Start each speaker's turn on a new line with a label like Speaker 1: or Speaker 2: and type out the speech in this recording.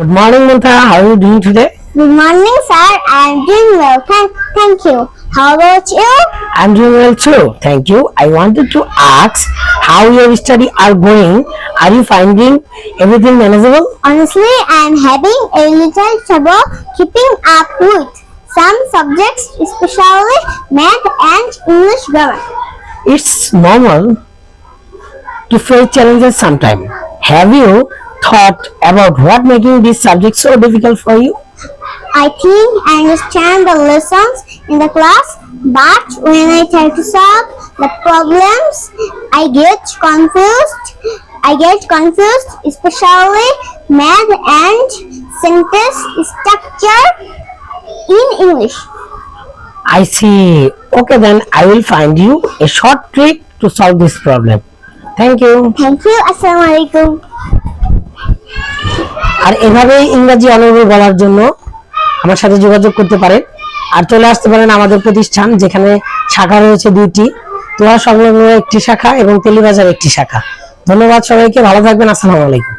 Speaker 1: Good morning, Mantha. How are you doing today?
Speaker 2: Good morning, sir. I am doing well. Thank you. How about you?
Speaker 1: I'm doing well too. Thank you. I wanted to ask how your study are going. Are you finding everything manageable?
Speaker 2: Honestly, I am having a little trouble keeping up with some subjects, especially math and English grammar.
Speaker 1: It's normal to face challenges sometime. Have you thought about what making these subjects so difficult for you?
Speaker 2: I think I understand the lessons in the class, but when I try to solve the problems, I get confused, especially math and sentence structure in English.
Speaker 1: I see. Okay, then I will find you a short trick to solve this problem. Thank you.
Speaker 2: Thank you. Assalamu alaikum.
Speaker 1: আর এভাবেই ইংরেজি অনর্গল বলার জন্য আমার সাথে যোগাযোগ করতে পারেন আর চলে আসতে পারেন আমাদের প্রতিষ্ঠান, যেখানে শাখা রয়েছে দুইটি, তোহা সংলগ্ন একটি শাখা এবং তেলিবাজার একটি শাখা। ধন্যবাদ সবাইকে, ভালো থাকবেন। আসসালামু আলাইকুম।